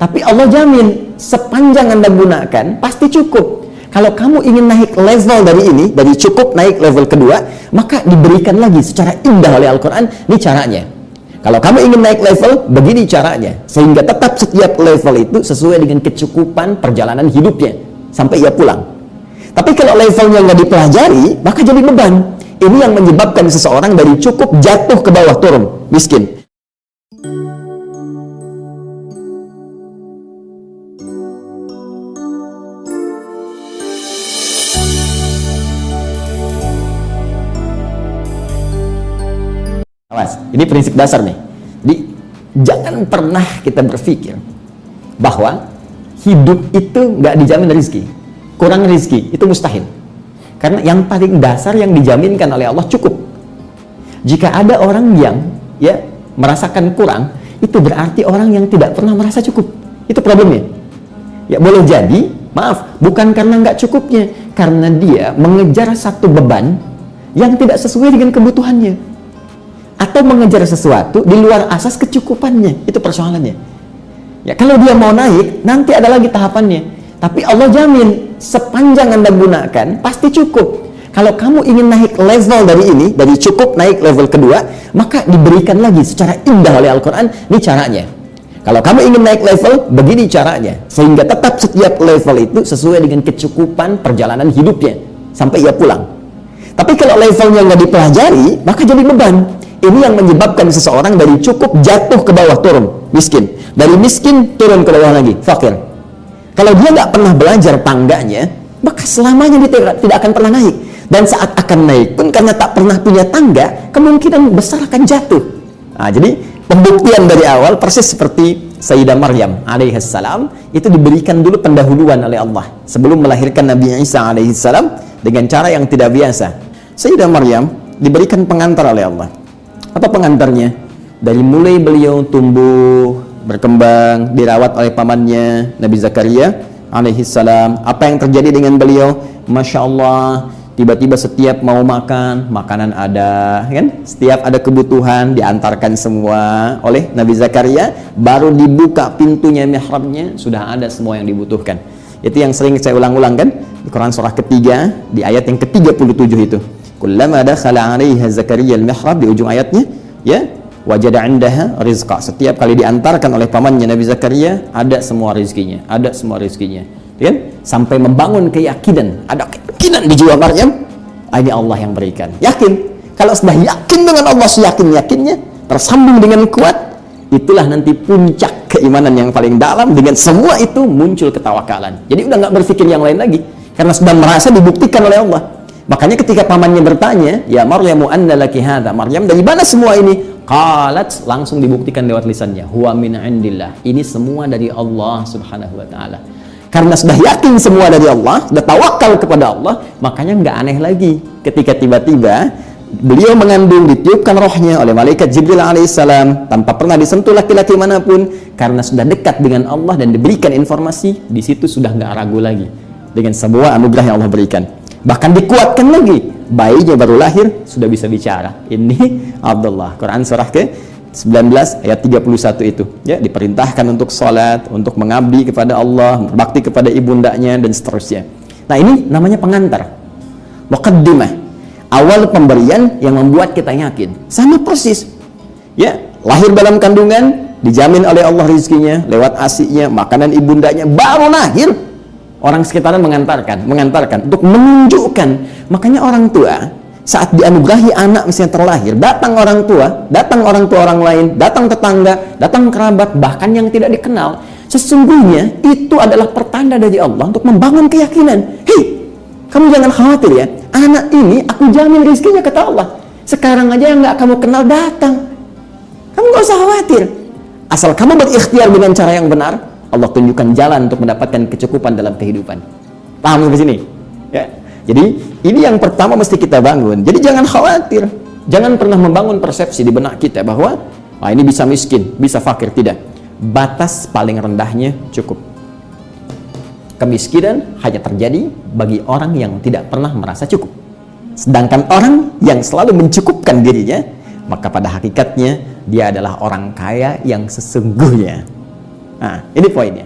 Tapi Allah jamin sepanjang Anda gunakan pasti cukup. Kalau kamu ingin naik level dari ini, dari cukup naik level kedua, maka diberikan lagi secara indah oleh Al-Quran. Ini caranya. Kalau kamu ingin naik level, begini caranya. Sehingga tetap setiap level itu sesuai dengan kecukupan perjalanan hidupnya sampai ia pulang. Tapi kalau levelnya nggak dipelajari, maka jadi beban. Ini yang menyebabkan seseorang dari cukup jatuh ke bawah, turun, miskin. Ini prinsip dasar nih. Jadi jangan pernah kita berpikir bahwa hidup itu nggak dijamin rezeki, kurang rezeki itu mustahil. Karena yang paling dasar yang dijaminkan oleh Allah cukup. Jika ada orang yang merasakan kurang, itu berarti orang yang tidak pernah merasa cukup. Itu problemnya. Ya boleh jadi, maaf, bukan karena nggak cukupnya, karena dia mengejar satu beban yang tidak sesuai dengan kebutuhannya. Atau mengejar sesuatu di luar asas kecukupannya. Itu persoalannya. Ya, kalau dia mau naik, nanti ada lagi tahapannya. Tapi Allah jamin sepanjang Anda gunakan pasti cukup. Kalau kamu ingin naik level dari ini, dari cukup naik level kedua, maka diberikan lagi secara indah oleh Al-Quran. Ini caranya. Kalau kamu ingin naik level, begini caranya. Sehingga tetap setiap level itu sesuai dengan kecukupan perjalanan hidupnya sampai ia pulang. Tapi kalau levelnya nggak dipelajari, maka jadi beban. Ini yang menyebabkan seseorang dari cukup jatuh ke bawah, turun, miskin. Dari miskin turun ke bawah lagi, fakir. Kalau dia nggak pernah belajar tangganya, maka selamanya dia tidak akan pernah naik. Dan saat akan naik pun karena tak pernah punya tangga, kemungkinan besar akan jatuh. Nah, jadi pembuktian dari awal persis seperti Sayyidah Maryam alaihissalam itu diberikan dulu pendahuluan oleh Allah sebelum melahirkan Nabi Isa alaihissalam dengan cara yang tidak biasa. Sayyidah Maryam diberikan pengantar oleh Allah. Apa pengantarnya? Dari mulai beliau tumbuh, berkembang, dirawat oleh pamannya Nabi Zakaria alaihissalam. Apa yang terjadi dengan beliau? Masya Allah, tiba-tiba setiap mau makan, makanan ada, kan? Setiap ada kebutuhan diantarkan semua oleh Nabi Zakaria. Baru dibuka pintunya mihrabnya, sudah ada semua yang dibutuhkan. Itu yang sering saya ulang-ulang kan? Di Quran surah ketiga, di ayat yang ke-37 itu. Kullama dakhala 'alaiha Zakaria al-mihrab, di ujung ayatnya, ya, wajada 'indaha rizqa. Setiap kali diantarkan oleh pamannya Nabi Zakaria, ada semua rezekinya, ada semua rezekinya. Kan? Sampai membangun keyakinan, ada keyakinan di jiwa Maryam, ini Allah yang berikan. Yakin. Kalau sudah yakin dengan Allah, seyakin-yakinnya, tersambung dengan kuat, itulah nanti puncak keimanan yang paling dalam. Dengan semua itu muncul ketawakalan. Jadi udah nggak berpikir yang lain lagi, karena sudah merasa dibuktikan oleh Allah. Makanya ketika pamannya bertanya, ya Maryamu anna laki hadza, Maryam dari mana semua ini? Qalat, langsung dibuktikan lewat lisannya, huwa min indillah, ini semua dari Allah subhanahu wa ta'ala. Karena sudah yakin semua dari Allah, sudah tawakal kepada Allah, makanya nggak aneh lagi ketika tiba-tiba beliau mengandung, ditiupkan rohnya oleh malaikat Jibril alaihissalam tanpa pernah disentuh laki-laki manapun, karena sudah dekat dengan Allah dan diberikan informasi. Di situ sudah nggak ragu lagi dengan semua anugerah yang Allah berikan. Bahkan dikuatkan lagi, bayinya baru lahir sudah bisa bicara. Ini Abdullah. Quran surah ke-19 ayat 31 itu, ya, diperintahkan untuk sholat, untuk mengabdi kepada Allah, berbakti kepada ibundanya dan seterusnya. Nah, ini namanya pengantar, muqaddimah, awal pemberian yang membuat kita yakin. Sama persis, ya, lahir dalam kandungan dijamin oleh Allah rezekinya lewat ASI-nya, makanan ibundanya, baru lahir orang sekitaran mengantarkan untuk menunjukkan. Makanya orang tua saat dianugerahi anak misalnya terlahir, datang orang tua orang lain, datang tetangga, datang kerabat, bahkan yang tidak dikenal, sesungguhnya itu adalah pertanda dari Allah untuk membangun keyakinan. Hei, kamu jangan khawatir ya, anak ini aku jamin rezekinya, kata Allah. Sekarang aja yang nggak kamu kenal datang, kamu nggak usah khawatir, asal kamu berikhtiar dengan cara yang benar, Allah tunjukkan jalan untuk mendapatkan kecukupan dalam kehidupan. Paham di sini? Ya. Jadi ini yang pertama mesti kita bangun. Jadi jangan khawatir, jangan pernah membangun persepsi di benak kita bahwa ini bisa miskin, bisa fakir. Tidak. Batas paling rendahnya cukup. Kemiskinan hanya terjadi bagi orang yang tidak pernah merasa cukup. Sedangkan orang yang selalu mencukupkan dirinya, maka pada hakikatnya dia adalah orang kaya yang sesungguhnya. Nah, ini poinnya.